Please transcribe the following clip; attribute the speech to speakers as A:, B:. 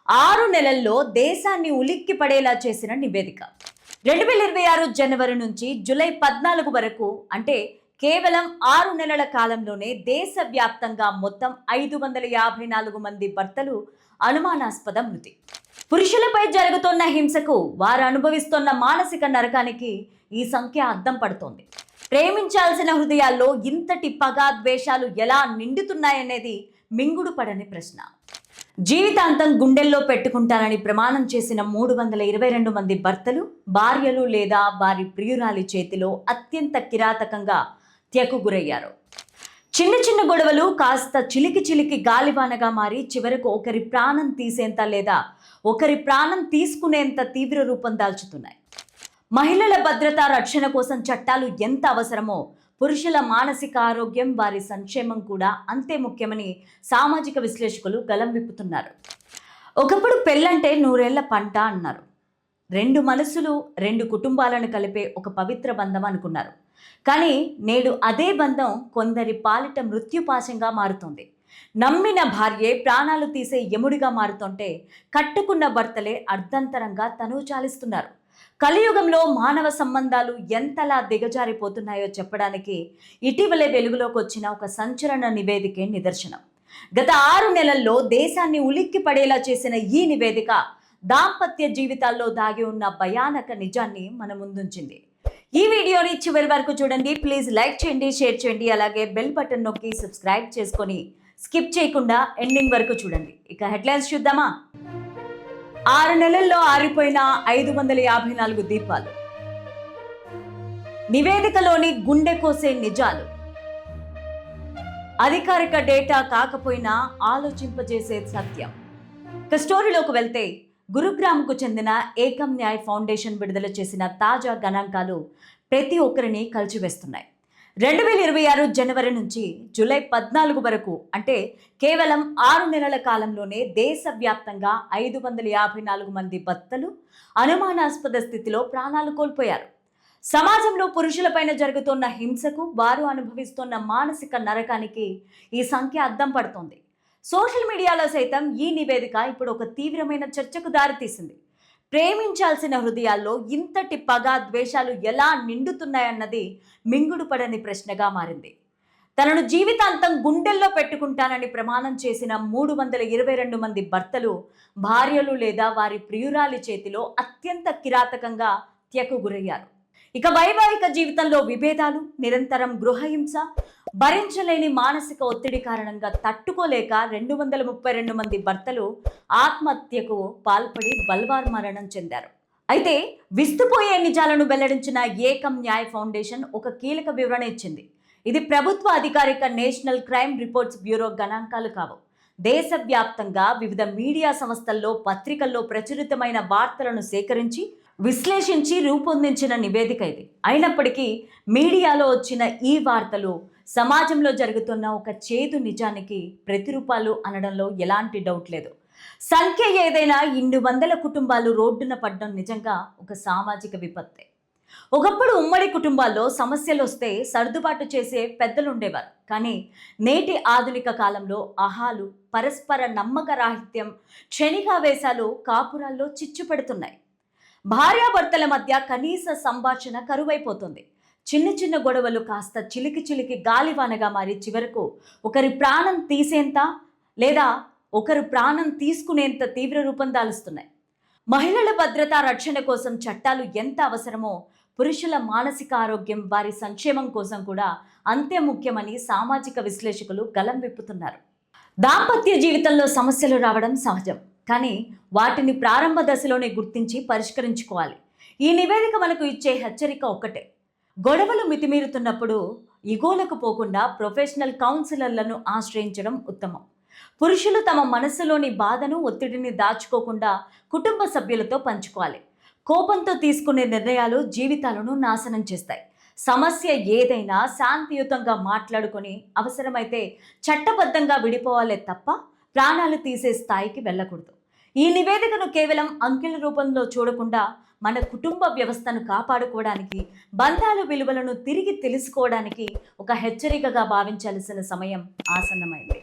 A: 6 నెలల్లో దేశాన్ని ఉలిక్కి పడేలా చేసిన నివేదిక. 2026 జనవరి నుంచి జూలై 14 వరకు, అంటే కేవలం 6 నెలల కాలంలోనే దేశవ్యాప్తంగా మొత్తం 554 మంది భర్తలు అనుమానాస్పద మృతి. పురుషులపై జరుగుతున్న హింసకు, వారు అనుభవిస్తున్న మానసిక నరకానికి ఈ సంఖ్య అద్దం పడుతోంది. ప్రేమించాల్సిన హృదయాల్లో ఇంతటి పగ, ద్వేషాలు ఎలా నిండుతున్నాయనేది మింగుడు పడని ప్రశ్న. జీవితాంతం గుండెల్లో పెట్టుకుంటానని ప్రమాణం చేసిన 322 మంది భర్తలు, భార్యలు లేదా వారి ప్రియురాలి చేతిలో అత్యంత కిరాతకంగా హత్యకు గురయ్యారు. చిన్న చిన్న గొడవలు కాస్త చిలికి గాలివానగా మారి చివరకు ఒకరి ప్రాణం తీసేంత లేదా ఒకరి ప్రాణం తీసుకునేంత తీవ్ర రూపం దాల్చుతున్నాయి. మహిళల భద్రత, రక్షణ కోసం చట్టాలు ఎంత అవసరమో, పురుషుల మానసిక ఆరోగ్యం, వారి సంక్షేమం కూడా అంతే ముఖ్యమని సామాజిక విశ్లేషకులు గలం విప్పుతున్నారు. ఒకప్పుడు పెళ్ళంటే 100 ఏళ్ల పంట అన్నారు. 2 మనసులు, 2 కుటుంబాలను కలిపే ఒక పవిత్ర బంధం అనుకున్నారు. కానీ నేడు అదే బంధం కొందరి పాలిట మృత్యుపాశంగా మారుతోంది. నమ్మిన భార్యే ప్రాణాలు తీసే యముడిగా మారుతుంటే, కట్టుకున్న భర్తలే అర్ధంతరంగా తనువు చాలిస్తున్నారు. కలియుగంలో మానవ సంబంధాలు ఎంతలా దిగజారిపోతున్నాయో చెప్పడానికి ఇటీవలే వెలుగులోకి వచ్చిన ఒక సంచలన నివేదికే నిదర్శనం. గత 6 నెలల్లో దేశాన్ని ఉలిక్కి పడేలా చేసిన ఈ నివేదిక దాంపత్య జీవితాల్లో దాగి ఉన్న భయానక నిజాన్ని మన ముందుంచింది. ఈ వీడియోని చివరి వరకు చూడండి. ప్లీజ్ లైక్ చేయండి, షేర్ చేయండి, అలాగే బెల్ బటన్ నొక్కి సబ్స్క్రైబ్ చేసుకొని స్కిప్ చేయకుండా ఎండింగ్ వరకు చూడండి. ఇక హెడ్లైన్స్ చూద్దామా? 6 నెలల్లో ఆరిపోయిన 554 దీపాలు. నివేదికలోని గుండె కోసే నిజాలు. అధికారిక డేటా కాకపోయినా ఆలోచింపజేసే సత్యం. ఇక స్టోరీలోకి వెళ్తే, గురుగ్రామ్కు చెందిన ఏకం న్యాయ్ ఫౌండేషన్ విడుదల చేసిన తాజా గణాంకాలు ప్రతి ఒక్కరిని కలిచివేస్తున్నాయి. 2026 జనవరి నుంచి జూలై 14 వరకు, అంటే కేవలం 6 నెలల కాలంలోనే దేశవ్యాప్తంగా 554 మంది భర్తలు అనుమానాస్పద స్థితిలో ప్రాణాలు కోల్పోయారు. సమాజంలో పురుషులపైన జరుగుతున్న హింసకు, వారు అనుభవిస్తున్న మానసిక నరకానికి ఈ సంఖ్య అద్దం పడుతోంది. సోషల్ మీడియాలో సైతం ఈ నివేదిక ఇప్పుడు ఒక తీవ్రమైన చర్చకు దారితీసింది. ప్రేమించాల్సిన హృదయాల్లో ఇంతటి పగ, ద్వేషాలు ఎలా నిండుతున్నాయన్నది మింగుడు పడని ప్రశ్నగా మారింది. తనను జీవితాంతం గుండెల్లో పెట్టుకుంటానని ప్రమాణం చేసిన 322 మంది భర్తలు, భార్యలు లేదా వారి ప్రియురాలి చేతిలో అత్యంత కిరాతకంగా హత్యకు గురయ్యారు. ఇక వైవాహిక జీవితంలో విభేదాలు, నిరంతరం గృహహింస, భరించలేని మానసిక ఒత్తిడి కారణంగా తట్టుకోలేక 232 మంది భర్తలు ఆత్మహత్యకు పాల్పడి బల్వార్ మరణం చెందారు. అయితే విస్తుపోయే నిజాలను వెల్లడించిన ఏకం న్యాయ్ ఫౌండేషన్ ఒక కీలక వివరణ ఇచ్చింది. ఇది ప్రభుత్వ అధికారిక నేషనల్ క్రైమ్ రిపోర్ట్స్ బ్యూరో గణాంకాలు కావు. దేశవ్యాప్తంగా వివిధ మీడియా సంస్థల్లో, పత్రికల్లో ప్రచురితమైన వార్తలను సేకరించి, విశ్లేషించి రూపొందించిన నివేదిక ఇది. అయినప్పటికీ మీడియాలో వచ్చిన ఈ వార్తలు సమాజంలో జరుగుతున్న ఒక చేదు నిజానికి ప్రతిరూపాలు అనడంలో ఎలాంటి డౌట్ లేదు. సంఖ్య ఏదైనా, 200 కుటుంబాలు రోడ్డున పడడం నిజంగా ఒక సామాజిక విపత్తే. ఒకప్పుడు ఉమ్మడి కుటుంబాల్లో సమస్యలు వస్తే సర్దుబాటు చేసే పెద్దలు ఉండేవారు. కానీ నేటి ఆధునిక కాలంలో అహాలు, పరస్పర నమ్మక రాహిత్యం, క్షణికావేశాలు కాపురాల్లో చిచ్చు పెడుతున్నాయి. భార్యాభర్తల మధ్య కనీస సంభాషణ కరువైపోతుంది. చిన్న చిన్న గొడవలు కాస్త చిలికి గాలివానగా మారి చివరకు ఒకరి ప్రాణం తీసేంత లేదా ఒకరు ప్రాణం తీసుకునేంత తీవ్ర రూపం దాలుస్తున్నాయి. మహిళల భద్రత, రక్షణ కోసం చట్టాలు ఎంత అవసరమో, పురుషుల మానసిక ఆరోగ్యం, వారి సంక్షేమం కోసం కూడా అంతే ముఖ్యమని సామాజిక విశ్లేషకులు గలం విప్పుతున్నారు. దాంపత్య జీవితంలో సమస్యలు రావడం సహజం, కానీ వాటిని ప్రారంభ దశలోనే గుర్తించి పరిష్కరించుకోవాలి. ఈ నివేదిక మనకు ఇచ్చే హెచ్చరిక ఒక్కటే: గొడవలు మితిమీరుతున్నప్పుడు ఇగోలకు పోకుండా ప్రొఫెషనల్ కౌన్సిలర్లను ఆశ్రయించడం ఉత్తమం. పురుషులు తమ మనస్సులోని బాధను, ఒత్తిడిని దాచుకోకుండా కుటుంబ సభ్యులతో పంచుకోవాలి. కోపంతో తీసుకునే నిర్ణయాలు జీవితాలను నాశనం చేస్తాయి. సమస్య ఏదైనా శాంతియుతంగా మాట్లాడుకొని, అవసరమైతే చట్టబద్ధంగా విడిపోవాలే తప్ప ప్రాణాలు తీసే స్థాయికి వెళ్ళకూడదు. ఈ నివేదికను కేవలం అంకెల రూపంలో చూడకుండా, మన కుటుంబ వ్యవస్థను కాపాడుకోవడానికి, బంధాల విలువలను తిరిగి తెలుసుకోవడానికి ఒక హెచ్చరికగా భావించాల్సిన సమయం ఆసన్నమైంది.